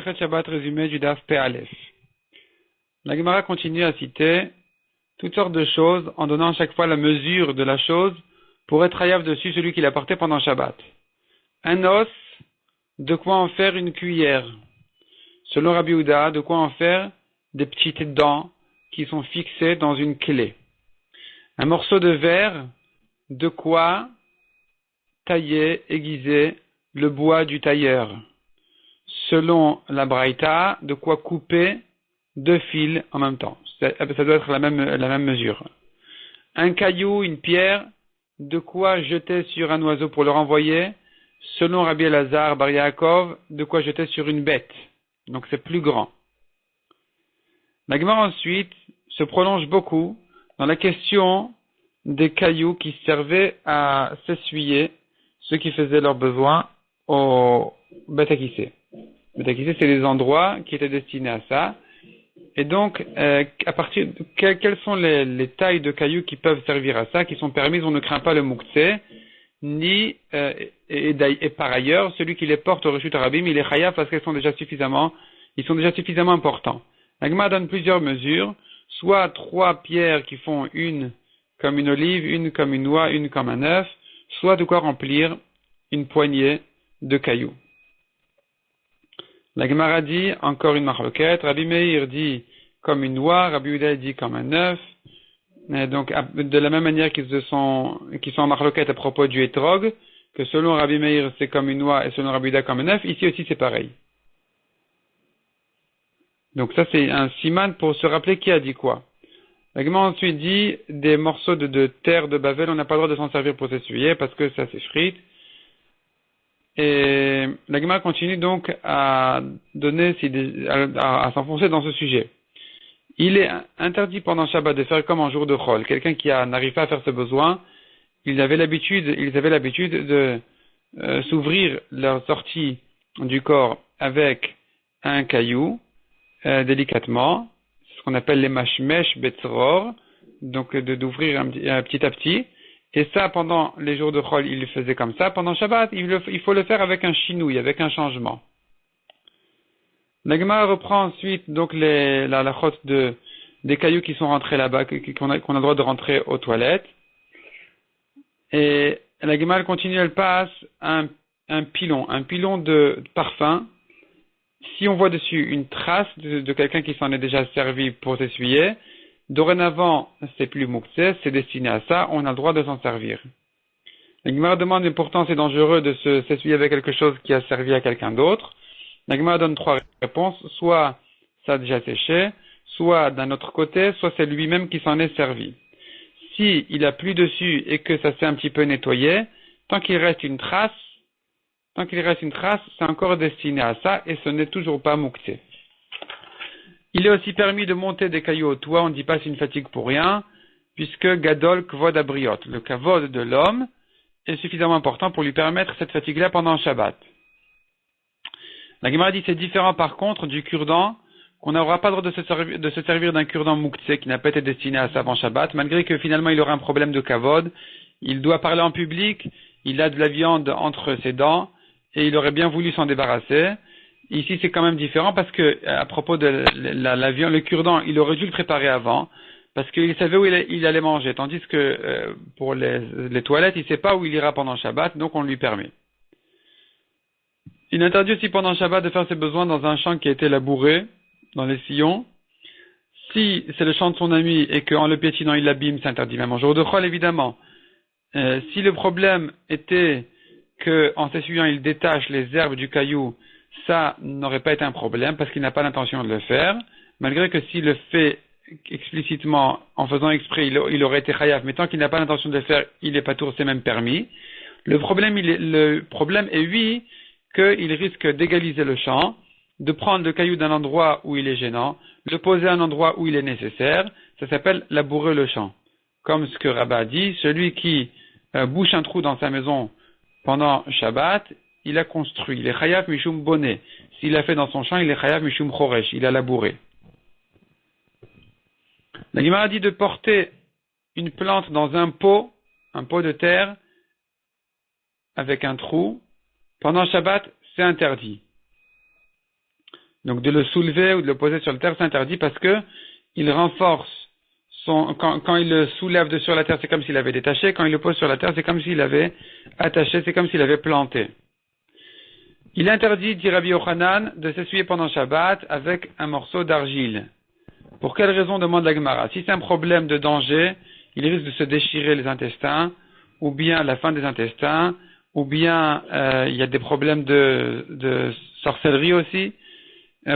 Masechet Shabbat résumé du Daf Pe Aleph. La Gemara continue à citer toutes sortes de choses en donnant à chaque fois la mesure de la chose pour être hayav dessus celui qui l'a porté pendant Shabbat. Un os, de quoi en faire une cuillère. Selon Rabbi Yehuda, de quoi en faire des petites dents qui sont fixées dans une clé. Un morceau de verre, de quoi tailler, aiguiser le bois du tailleur. Selon la Braïta, de quoi couper deux fils en même temps. Ça doit être la même mesure. Un caillou, une pierre, de quoi jeter sur un oiseau pour le renvoyer. Selon Rabbi Elazar Bar Yaakov, de quoi jeter sur une bête. Donc c'est plus grand. La Gemara ensuite se prolonge beaucoup dans la question des cailloux qui servaient à s'essuyer ceux qui faisaient leurs besoins au Beth Akissé. Beth Akissé, c'est les endroits qui étaient destinés à ça. Et donc, à partir de quelles sont les tailles de cailloux qui peuvent servir à ça, qui sont permises, on ne craint pas le mouktsé, ni et par ailleurs, celui qui les porte au Reshut Harabim, il est chayav parce qu'ils sont déjà suffisamment importants. La Gemara donne plusieurs mesures, soit 3 pierres qui font une comme une olive, une comme une noix, une comme un œuf, soit de quoi remplir une poignée de cailloux. La Gemara dit, encore une marloquette, Rabbi Meir dit comme une noix, Rabbi Yehuda dit comme un œuf. Et donc, de la même manière qu'ils sont en marloquette à propos du hétrog, que selon Rabbi Meir c'est comme une noix et selon Rabbi Yehuda comme un œuf, ici aussi c'est pareil. Donc ça c'est un siman pour se rappeler qui a dit quoi. La Gemara ensuite dit des morceaux de terre de Bavel, on n'a pas le droit de s'en servir pour s'essuyer parce que ça s'effrite. Et la Gemara continue donc à s'enfoncer dans ce sujet. Il est interdit pendant Shabbat de faire comme en jour de Chol. Quelqu'un qui n'arrive pas à faire ses besoins, ils avaient l'habitude de s'ouvrir leur sortie du corps avec un caillou, délicatement, ce qu'on appelle les mashmesh betzror, donc d'ouvrir petit à petit. Et ça, pendant les jours de Chol, il le faisait comme ça. Pendant Shabbat, il faut le faire avec un chinouille, avec un changement. La Gemara reprend ensuite donc la halachot des cailloux qui sont rentrés là-bas, qu'on a le droit de rentrer aux toilettes. Et la Gemara continue, elle passe un pilon de parfum. Si on voit dessus une trace de quelqu'un qui s'en est déjà servi pour s'essuyer, dorénavant, c'est plus mouktsé, c'est destiné à ça, on a le droit de s'en servir. La Gemara demande, mais pourtant c'est dangereux de s'essuyer avec quelque chose qui a servi à quelqu'un d'autre. La Gemara donne 3 réponses, soit ça a déjà séché, soit d'un autre côté, soit c'est lui-même qui s'en est servi. Si il a plus dessus et que ça s'est un petit peu nettoyé, tant qu'il reste une trace, c'est encore destiné à ça et ce n'est toujours pas mouktsé. Il est aussi permis de monter des cailloux au toit, on ne dit pas c'est une fatigue pour rien, puisque Gadol Kvod Abriot, le kavod de l'homme, est suffisamment important pour lui permettre cette fatigue-là pendant Shabbat. La Gemara dit c'est différent par contre du cure-dent, qu'on n'aura pas le droit de se servir d'un cure-dent mouktsé qui n'a pas été destiné à ça avant Shabbat, malgré que finalement il aura un problème de kavod, il doit parler en public, il a de la viande entre ses dents, et il aurait bien voulu s'en débarrasser. Ici, c'est quand même différent parce que, à propos de la viande, le cure-dent, il aurait dû le préparer avant, parce qu'il savait où il allait manger, tandis que, pour les toilettes, il ne sait pas où il ira pendant Shabbat, donc on lui permet. Il interdit aussi pendant Shabbat de faire ses besoins dans un champ qui a été labouré, dans les sillons. Si c'est le champ de son ami et qu'en le piétinant il l'abîme, c'est interdit même en jour de Chol, évidemment. Si le problème était qu'en s'essuyant il détache les herbes du caillou, ça n'aurait pas été un problème parce qu'il n'a pas l'intention de le faire, malgré que s'il le fait explicitement, en faisant exprès, il aurait été chayav, mais tant qu'il n'a pas l'intention de le faire, il est patour, c'est même permis. Le problème est oui, qu'il risque d'égaliser le champ, de prendre le caillou d'un endroit où il est gênant, le poser à un endroit où il est nécessaire, ça s'appelle labourer le champ. Comme ce que Rabat dit, celui qui bouche un trou dans sa maison pendant Shabbat, il a construit. Il est chayav mishum boné. S'il l'a fait dans son champ, il est chayav mishum choresh. Il a labouré. La Gemara dit de porter une plante dans un pot de terre, avec un trou. Pendant Shabbat, c'est interdit. Donc de le soulever ou de le poser sur la terre, c'est interdit parce que il renforce quand il le soulève de sur la terre, c'est comme s'il avait détaché. Quand il le pose sur la terre, c'est comme s'il avait attaché, c'est comme s'il avait planté. Il interdit, dit Rabbi Yochanan, de s'essuyer pendant Shabbat avec un morceau d'argile. Pour quelle raison, demande la Gemara? Si c'est un problème de danger, il risque de se déchirer les intestins, ou bien la fin des intestins, ou bien il y a des problèmes de sorcellerie aussi.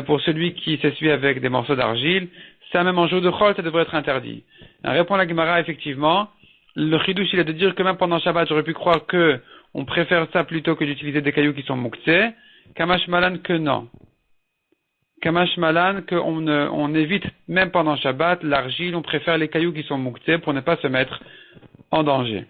Pour celui qui s'essuie avec des morceaux d'argile, ça même en jour de chol, ça devrait être interdit. Répond la Gemara, effectivement, le chidouche, il est de dire que même pendant Shabbat, j'aurais pu croire que on préfère ça plutôt que d'utiliser des cailloux qui sont mouktsé. Kamash malan que non. Kamash malan on évite, même pendant Shabbat, l'argile, on préfère les cailloux qui sont mouktsé pour ne pas se mettre en danger.